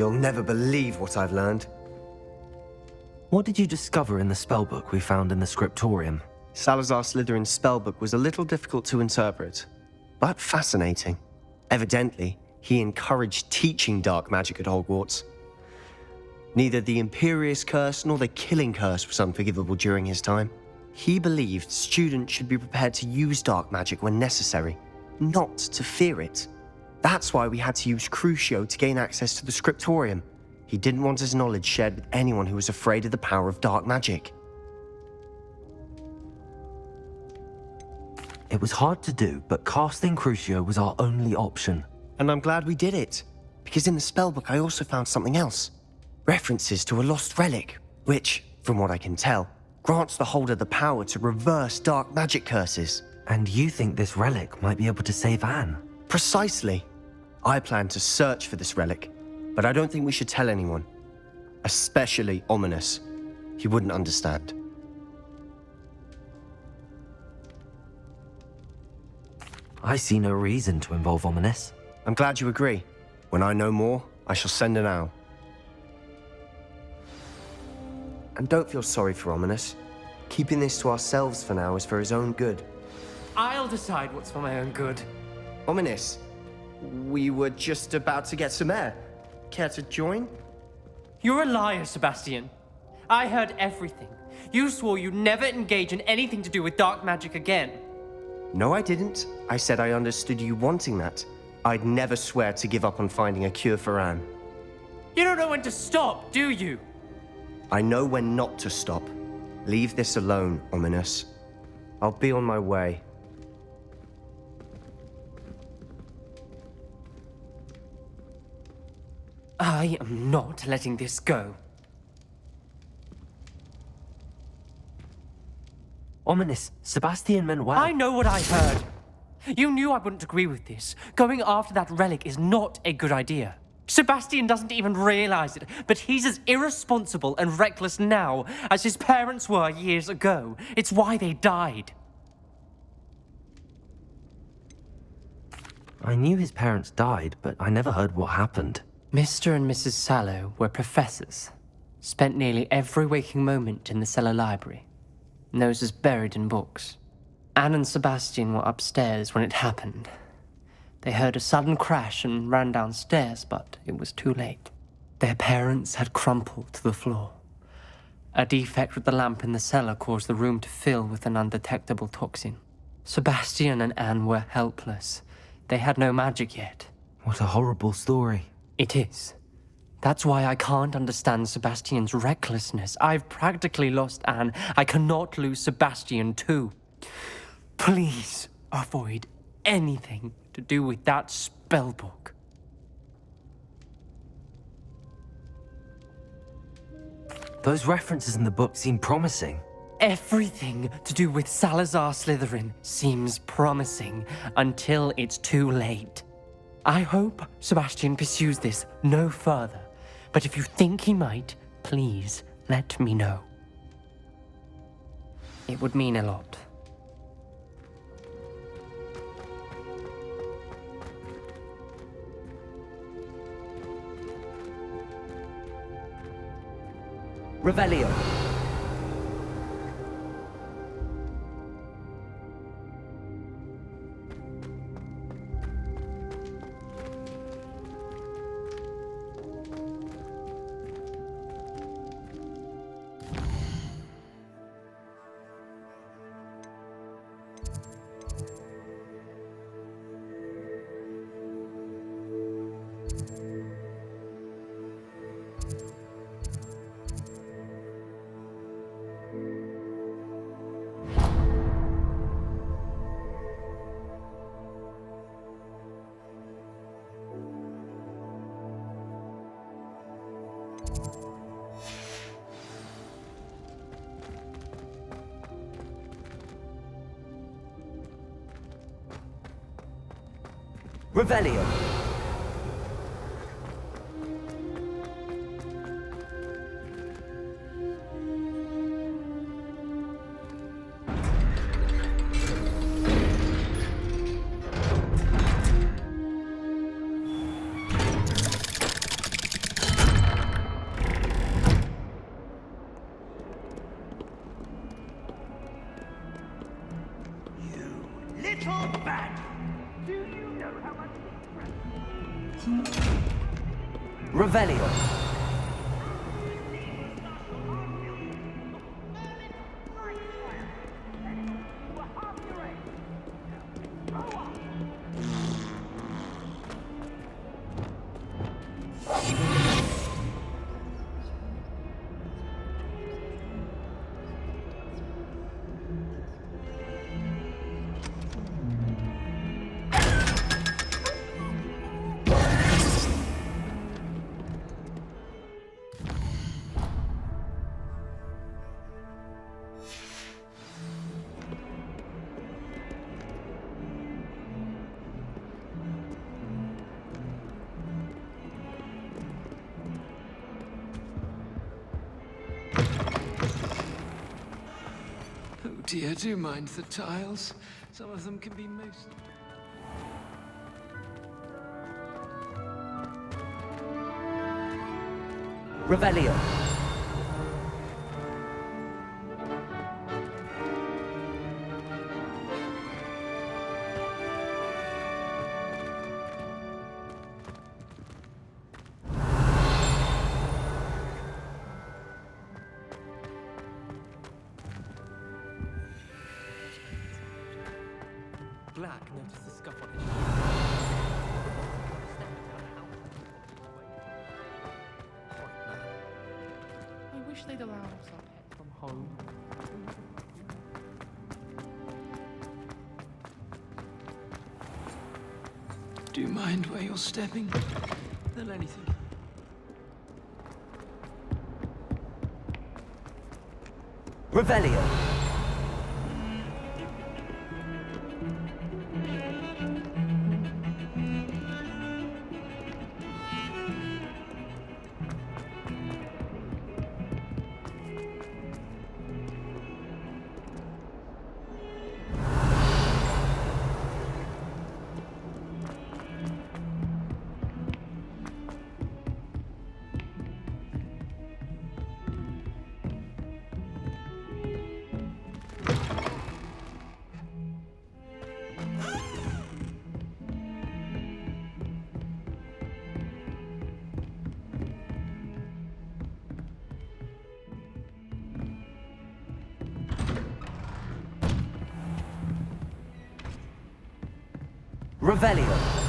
You'll never believe what I've learned. What did you discover in the spellbook we found in the scriptorium? Salazar Slytherin's spellbook was a little difficult to interpret, but fascinating. Evidently, he encouraged teaching dark magic at Hogwarts. Neither the Imperious Curse nor the Killing Curse was unforgivable during his time. He believed students should be prepared to use dark magic when necessary, not to fear it. That's why we had to use Crucio to gain access to the scriptorium. He didn't want his knowledge shared with anyone who was afraid of the power of dark magic. It was hard to do, but casting Crucio was our only option. And I'm glad we did it, because in the spellbook I also found something else. References to a lost relic, which, from what I can tell, grants the holder the power to reverse dark magic curses. And you think this relic might be able to save Anne? Precisely. I plan to search for this relic, but I don't think we should tell anyone. Especially Ominous. He wouldn't understand. I see no reason to involve Ominous. I'm glad you agree. When I know more, I shall send an owl. And don't feel sorry for Ominous. Keeping this to ourselves for now is for his own good. I'll decide what's for my own good. Ominous, we were just about to get some air. Care to join? You're a liar, Sebastian. I heard everything. You swore you'd never engage in anything to do with dark magic again. No, I didn't. I said I understood you wanting that. I'd never swear to give up on finding a cure for Anne. You don't know when to stop, do you? I know when not to stop. Leave this alone, Ominous. I'll be on my way. I am not letting this go. Ominous, Sebastian meant well. I know what I heard. You knew I wouldn't agree with this. Going after that relic is not a good idea. Sebastian doesn't even realize it, but he's as irresponsible and reckless now as his parents were years ago. It's why they died. I knew his parents died, but I never heard what happened. Mr. and Mrs. Sallow were professors. Spent nearly every waking moment in the cellar library. Noses buried in books. Anne and Sebastian were upstairs when it happened. They heard a sudden crash and ran downstairs, but it was too late. Their parents had crumpled to the floor. A defect with the lamp in the cellar caused the room to fill with an undetectable toxin. Sebastian and Anne were helpless. They had no magic yet. What a horrible story. It is. That's why I can't understand Sebastian's recklessness. I've practically lost Anne. I cannot lose Sebastian too. Please avoid anything to do with that spellbook. Those references in the book seem promising. Everything to do with Salazar Slytherin seems promising until it's too late. I hope Sebastian pursues this no further, but if you think he might, please let me know. It would mean a lot. Revelio. Revelio. little bad. Do you know how much Revelio. Oh dear, do mind the tiles. Some of them can be most... Revelio. Black noticed the scuff on his Horrid man. I wish they'd allow us our pets from home. Do you mind where you're stepping? Than anything. Revelio. Revelio.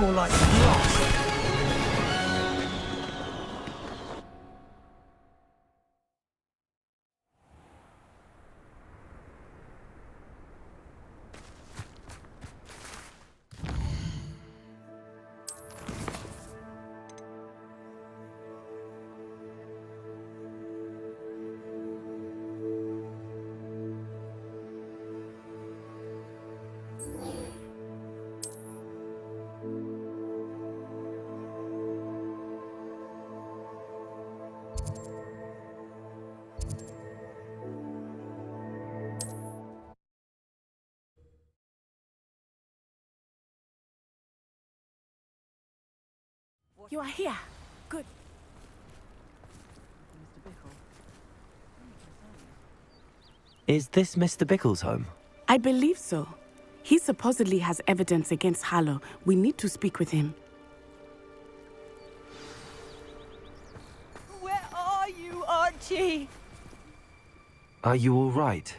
more like rot. You are here. Good. Is this Mr. Bickle's home? I believe so. He supposedly has evidence against Harlow. We need to speak with him. Where are you, Archie? Are you all right?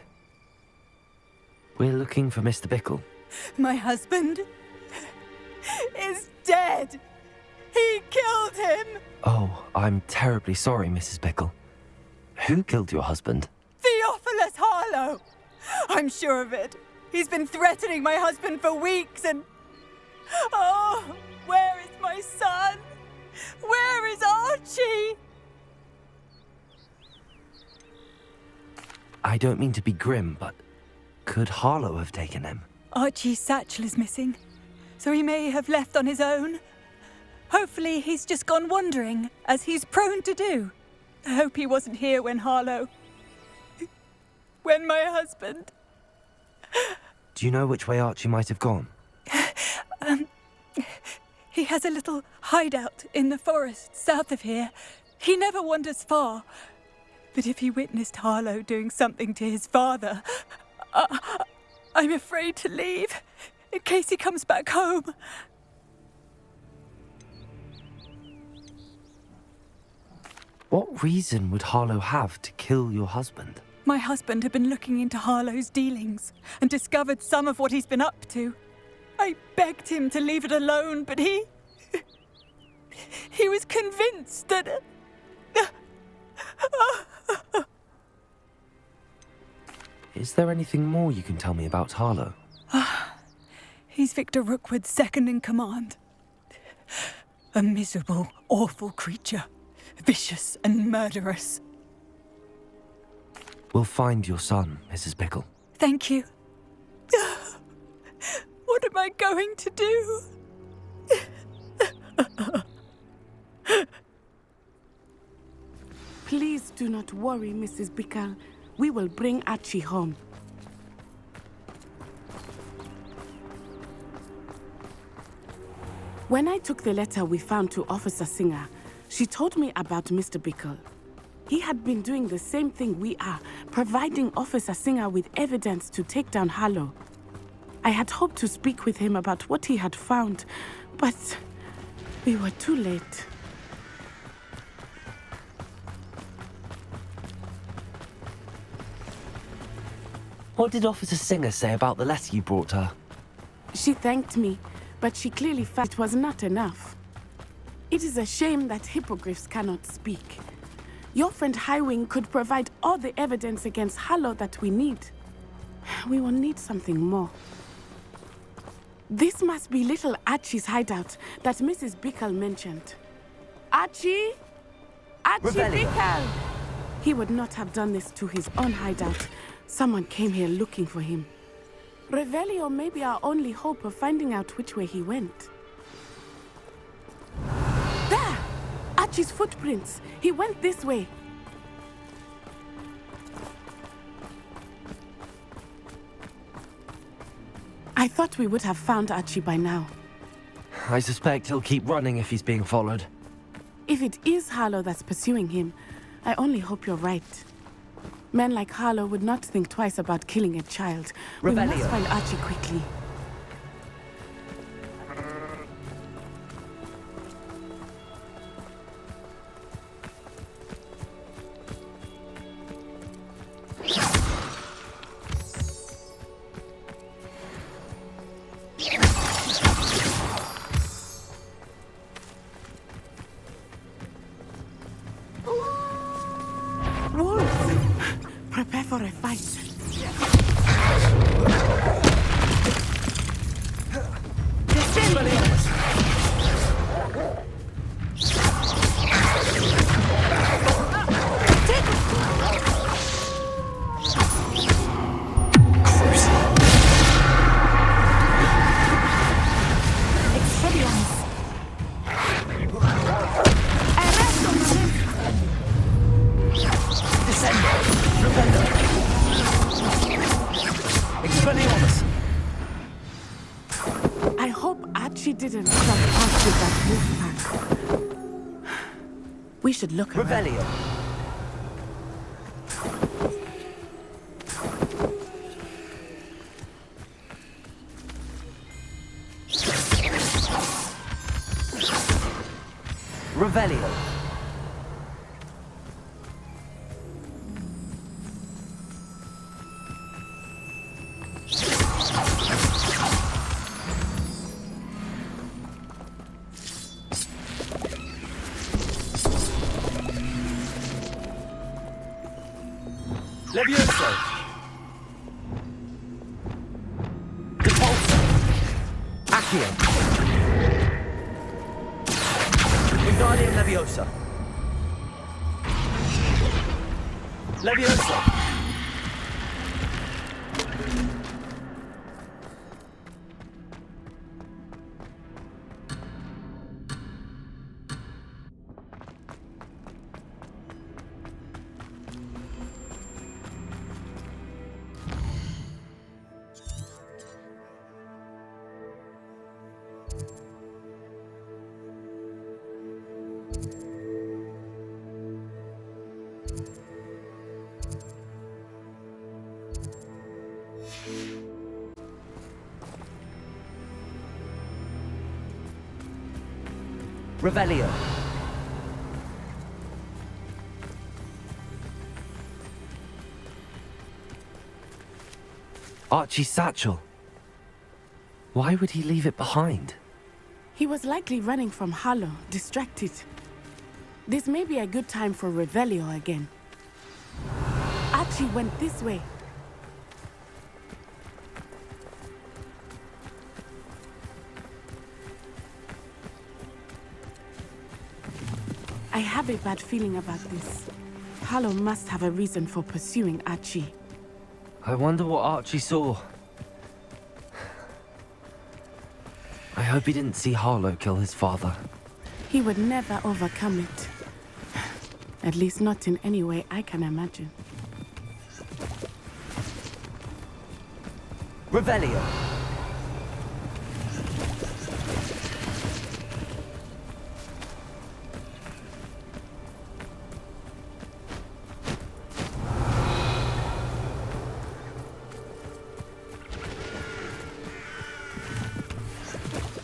We're looking for Mr. Bickle. My husband is dead. He killed him. Oh, I'm terribly sorry, Mrs. Bickle. Who killed your husband? Theophilus Harlow. I'm sure of it. He's been threatening my husband for weeks and... Oh, where is my son? Where is Archie? I don't mean to be grim, but could Harlow have taken him? Archie's satchel is missing, so he may have left on his own. Hopefully he's just gone wandering, as he's prone to do. I hope he wasn't here when Harlow... when my husband... Do you know which way Archie might have gone? He has a little hideout in the forest south of here. He never wanders far. But if he witnessed Harlow doing something to his father, I'm afraid to leave, in case he comes back home. What reason would Harlow have to kill your husband? My husband had been looking into Harlow's dealings and discovered some of what he's been up to. I begged him to leave it alone, but he was convinced that... Is there anything more you can tell me about Harlow? He's Victor Rookwood's second in command. A miserable, awful creature. Vicious and murderous. We'll find your son, Mrs. Bickle. Thank you. What am I going to do? Please do not worry, Mrs. Bickle. We will bring Archie home. When I took the letter we found to Officer Singer, she told me about Mr. Bickle. He had been doing the same thing we are, providing Officer Singer with evidence to take down Harlow. I had hoped to speak with him about what he had found, but we were too late. What did Officer Singer say about the letter you brought her? She thanked me, but she clearly felt it was not enough. It is a shame that hippogriffs cannot speak. Your friend Highwing could provide all the evidence against Harlow that we need. We will need something more. This must be little Archie's hideout that Mrs. Bickle mentioned. Archie? Archie Bickle! He would not have done this to his own hideout. Someone came here looking for him. Revelio may be our only hope of finding out which way he went. There! Archie's footprints. He went this way. I thought we would have found Archie by now. I suspect he'll keep running if he's being followed. If it is Harlow that's pursuing him, I only hope you're right. Men like Harlow would not think twice about killing a child. We must find Archie quickly. Prepare for a fight. I hope Archie didn't stop us with that wolf pack. We should look around. Revelio. Revelio. Levioso. Depulso. Accio. Wingardium Leviosa. Leviosa. Revelio. Archie's satchel. Why would he leave it behind? He was likely running from Harlow, distracted. This may be a good time for Revelio again. Archie went this way. I have a bad feeling about this. Harlow must have a reason for pursuing Archie. I wonder what Archie saw. I hope he didn't see Harlow kill his father. He would never overcome it. At least not in any way I can imagine. Revelio.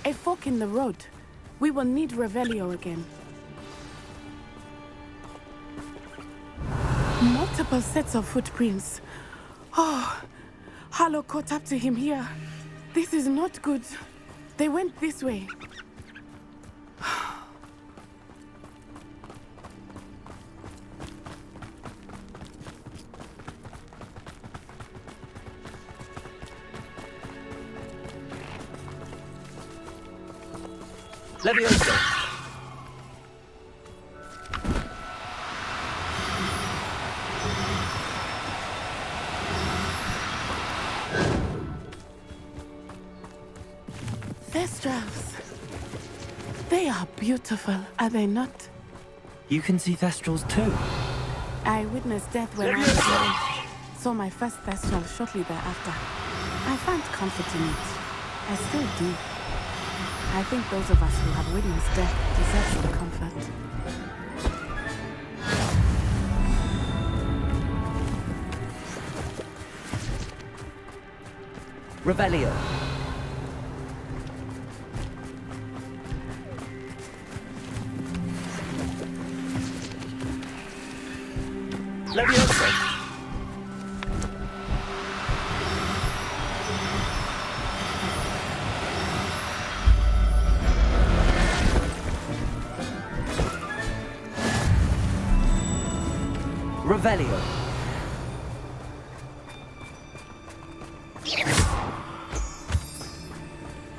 A fork in the road. We will need Revelio again. Multiple sets of footprints. Oh, Harlow caught up to him here. This is not good. They went this way. Levioso. Thestrals. They are beautiful, are they not? You can see Thestrals too. I witnessed death when I was young. Saw my first Thestral shortly thereafter. I found comfort in it. I still do. I think those of us who have witnessed death deserve some comfort. Revelio. Levioso. Revelio.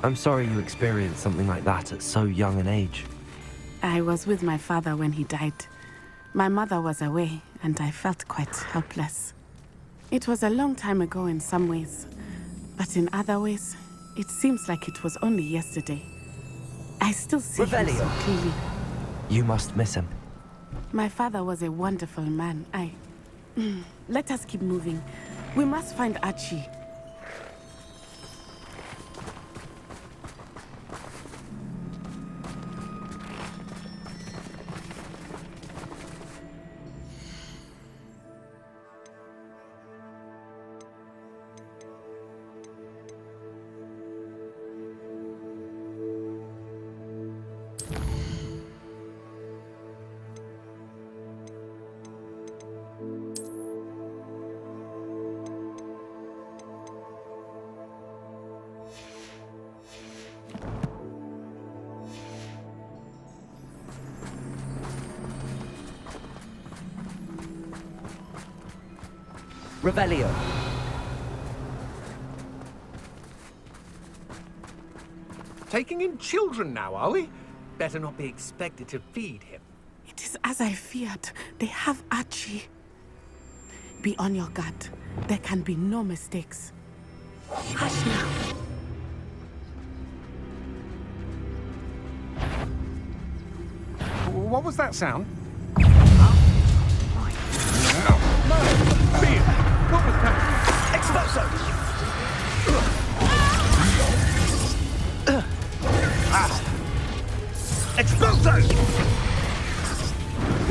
I'm sorry you experienced something like that at so young an age. I was with my father when he died. My mother was away, and I felt quite helpless. It was a long time ago in some ways, but in other ways, it seems like it was only yesterday. I still see him so clearly. You must miss him. My father was a wonderful man. Let us keep moving. We must find Archie. Revelio. Taking in children now, are we? Better not be expected to feed him. It is as I feared. They have Archie. Be on your guard. There can be no mistakes. Hush now. What was that sound? Fear! What was that? Expulso! Expulso!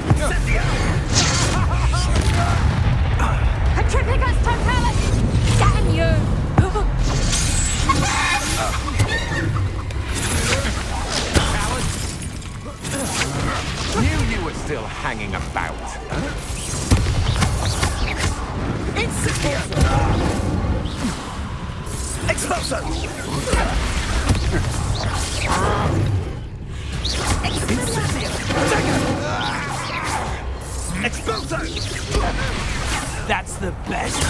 Incendia! Petrificus totalis! Damn you! Knew you were still hanging about. Incendia! Expulso! Incendia! Expulso! That's the best.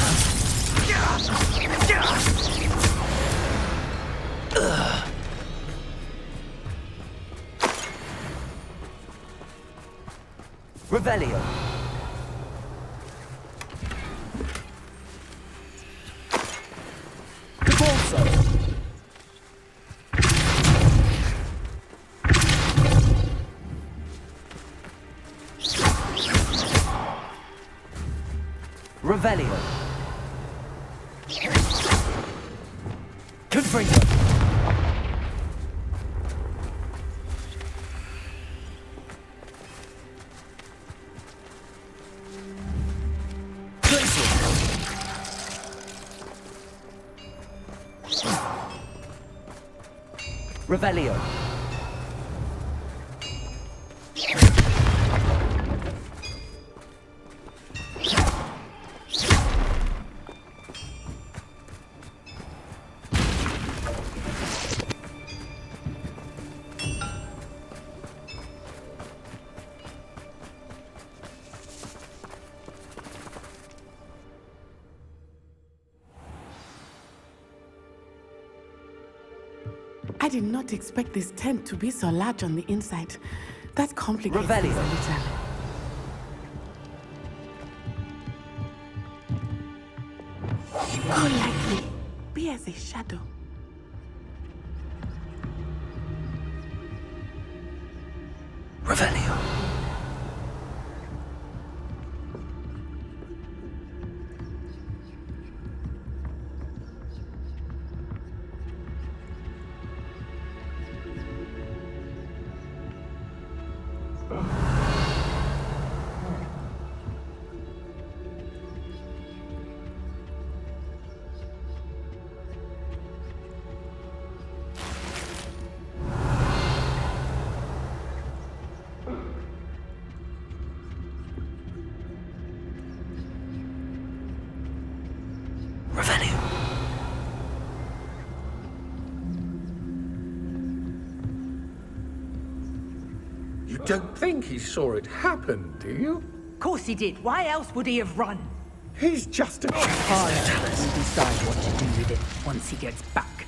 Revelio. Expulso. Revelio. Confringo. Revelio. I did not expect this tent to be so large on the inside. That complicates Revelio. things a little. Go lightly. Be as a shadow. Revelio. Revelio. You don't think he saw it happen, do you? Of course he did. Why else would he have run? He's just a Harlow will decide what to do with it once he gets back.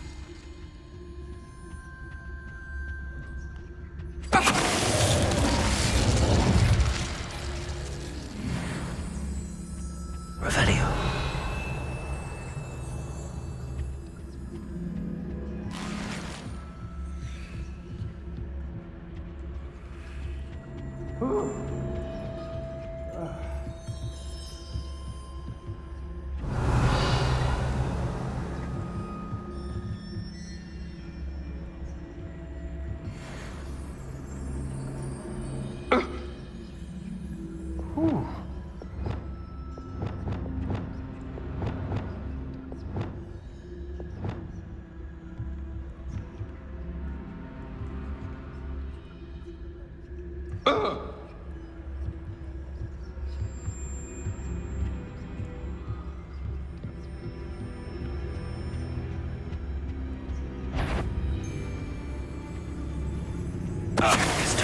Ooh.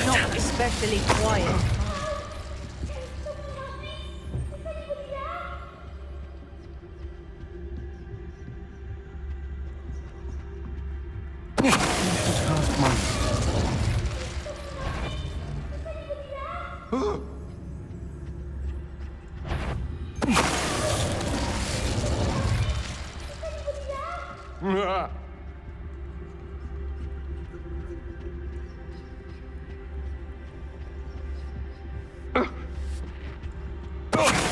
Not especially quiet.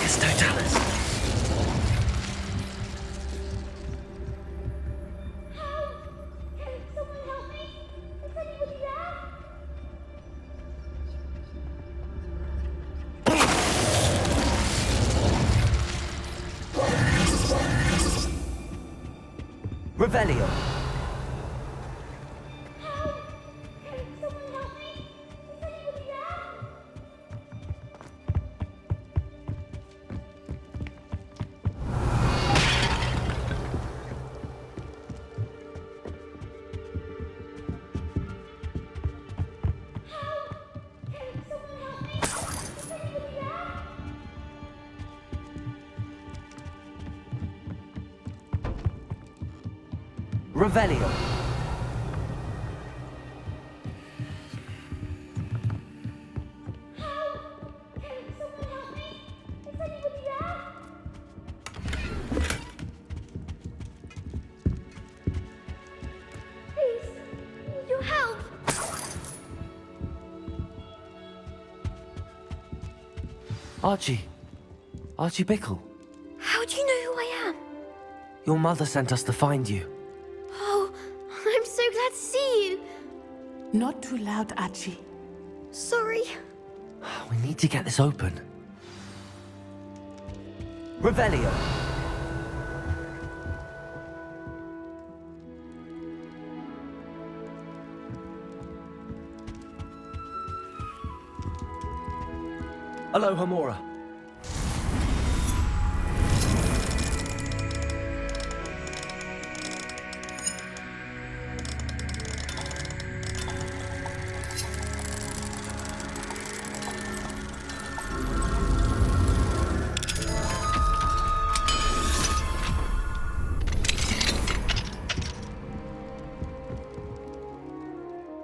It's Totalis. Revelio. Revelio. Your help! Archie. Archie Bickle. How do you know who I am? Your mother sent us to find you. Oh, I'm so glad to see you. Not too loud, Archie. Sorry. We need to get this open. Revelio. Aloha Mora.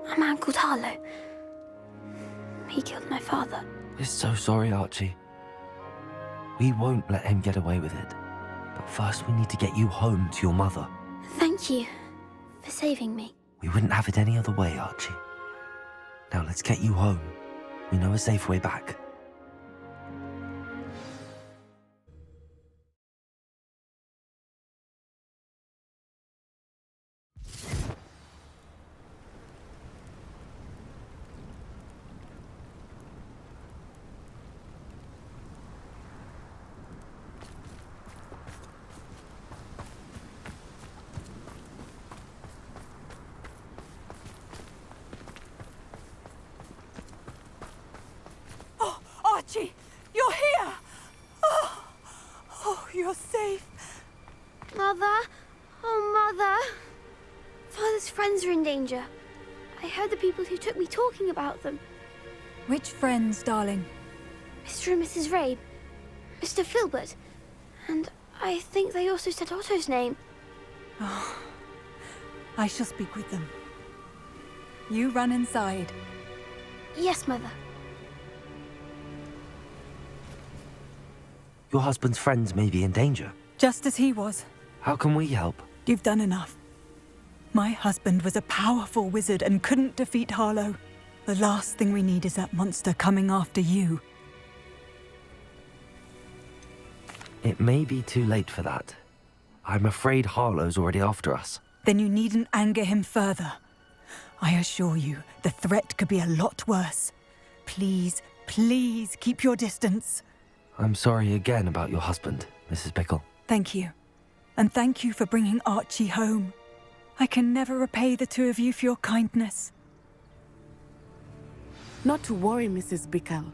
A man called Harlow. He killed my father. We're so sorry, Archie. We won't let him get away with it. But first we need to get you home to your mother. Thank you for saving me. We wouldn't have it any other way, Archie. Now let's get you home. We know a safe way back. Archie, you're here! Oh, you're safe. Mother? Oh, Mother. Father's friends are in danger. I heard the people who took me talking about them. Which friends, darling? Mr. and Mrs. Rabe. Mr. Filbert. And I think they also said Otto's name. Oh, I shall speak with them. You run inside. Yes, Mother. Your husband's friends may be in danger. Just as he was. How can we help? You've done enough. My husband was a powerful wizard and couldn't defeat Harlow. The last thing we need is that monster coming after you. It may be too late for that. I'm afraid Harlow's already after us. Then you needn't anger him further. I assure you, the threat could be a lot worse. Please, please keep your distance. I'm sorry again about your husband, Mrs. Bickle. Thank you. And thank you for bringing Archie home. I can never repay the two of you for your kindness. Not to worry, Mrs. Bickle.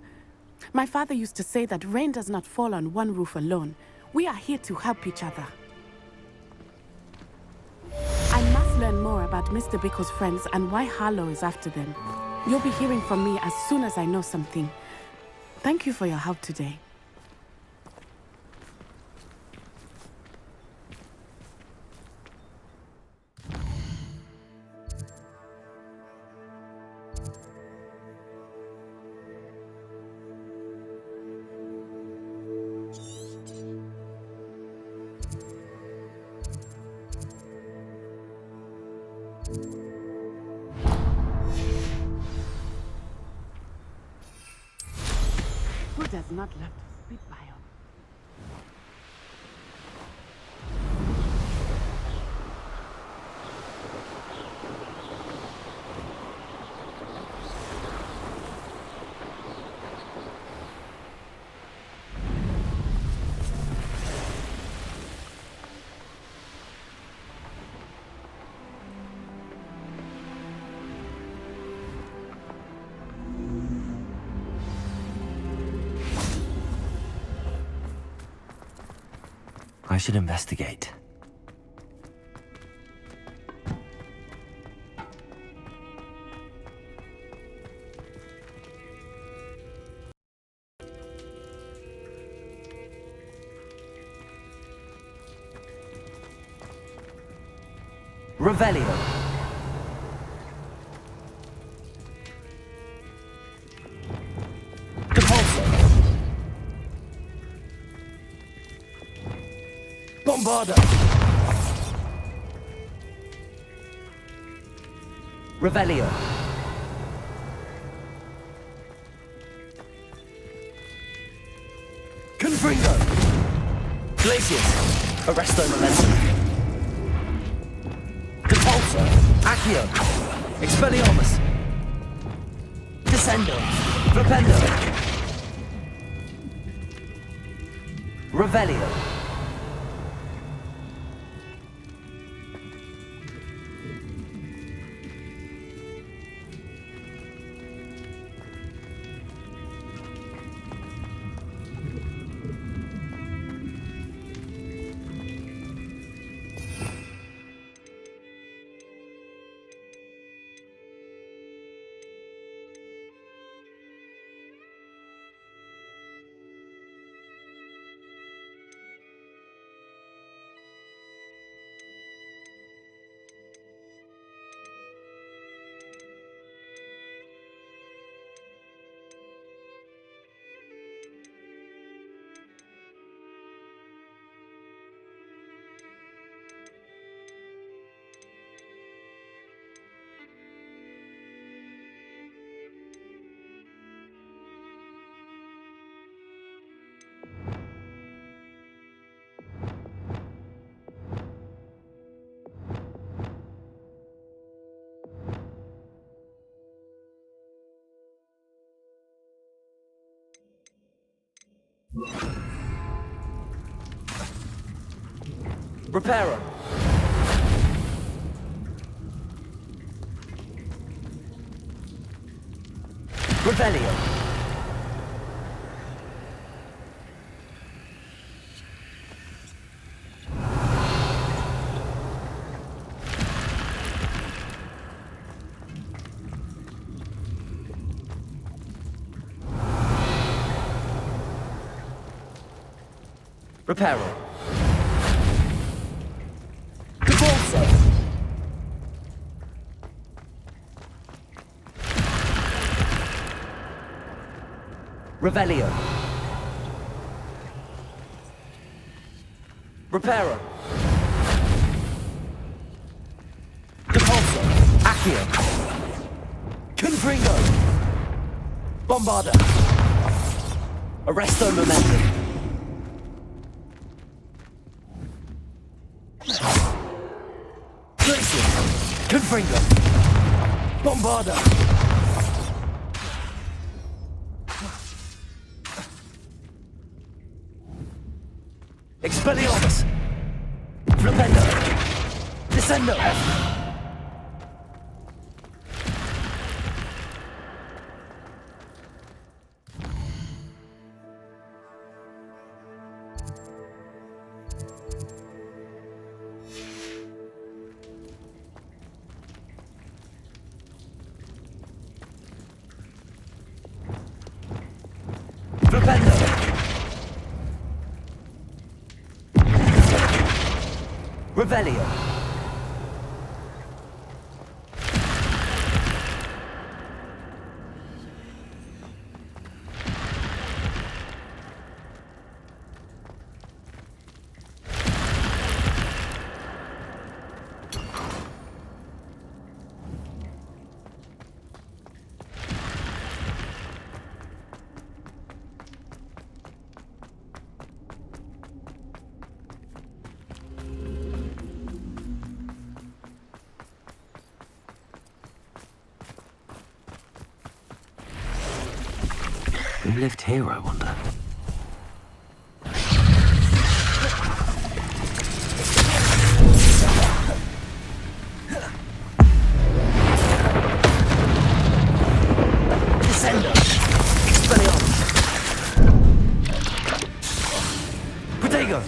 My father used to say that rain does not fall on one roof alone. We are here to help each other. I must learn more about Mr. Bickle's friends and why Harlow is after them. You'll be hearing from me as soon as I know something. Thank you for your help today. Who does not love to spit by on? I should investigate. Revelio. Depulso. Bombarda. Revelio. Confringo. Glacius. Arresto Momentum. Depulso. Accio. Expelliarmus. Descendo. Flipendo. Revelio. Reparo. Revelio. Reparo. Depulso. Revelio. Reparo. Depulso. Accio. Confringo. Bombarda. Arresto Momentum. Confringo. Bombarda. Expelliarmus! Flipendo! Descendo! Flipendo! Revelio! Who lived here, I wonder? Descendo! Expelliarmus! Protego!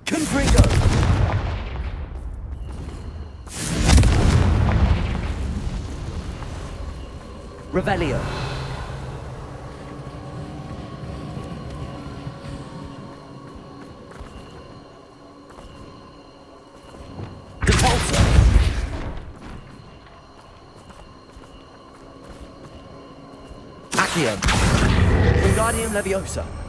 Confringo! Revelio! Depulso! Accio! Wingardium Leviosa!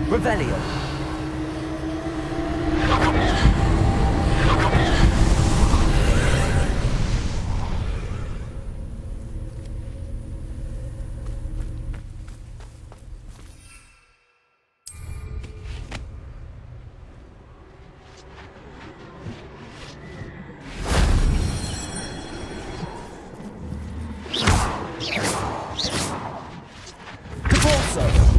Revelio! Depulso!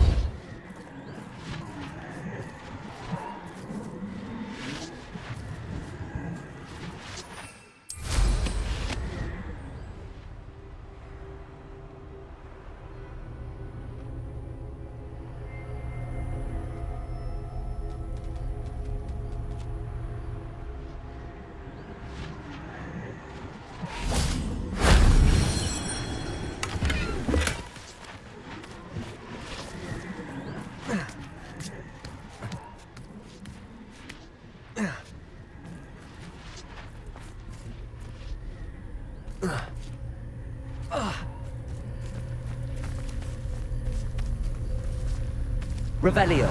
Revelio!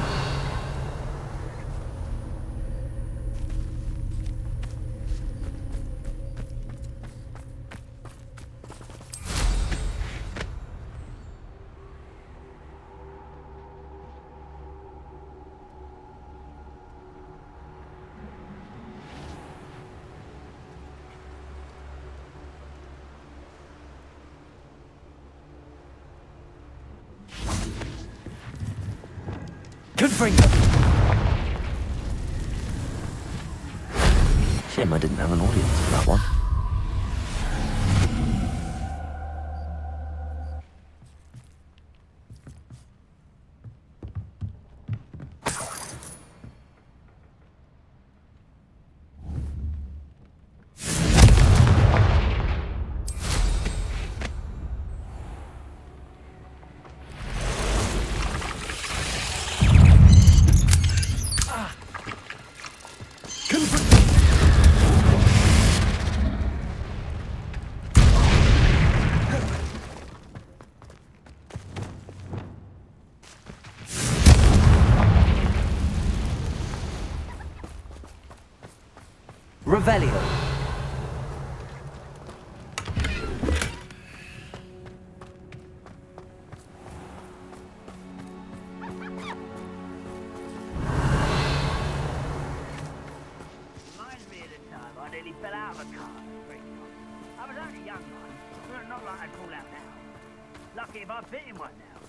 Confringo! Shame I didn't have an audience for that one. Revelio. Reminds me of the time I nearly fell out of a car at Brixton. I was only young once, but not like I'd fall out now. Lucky if I fit in one now.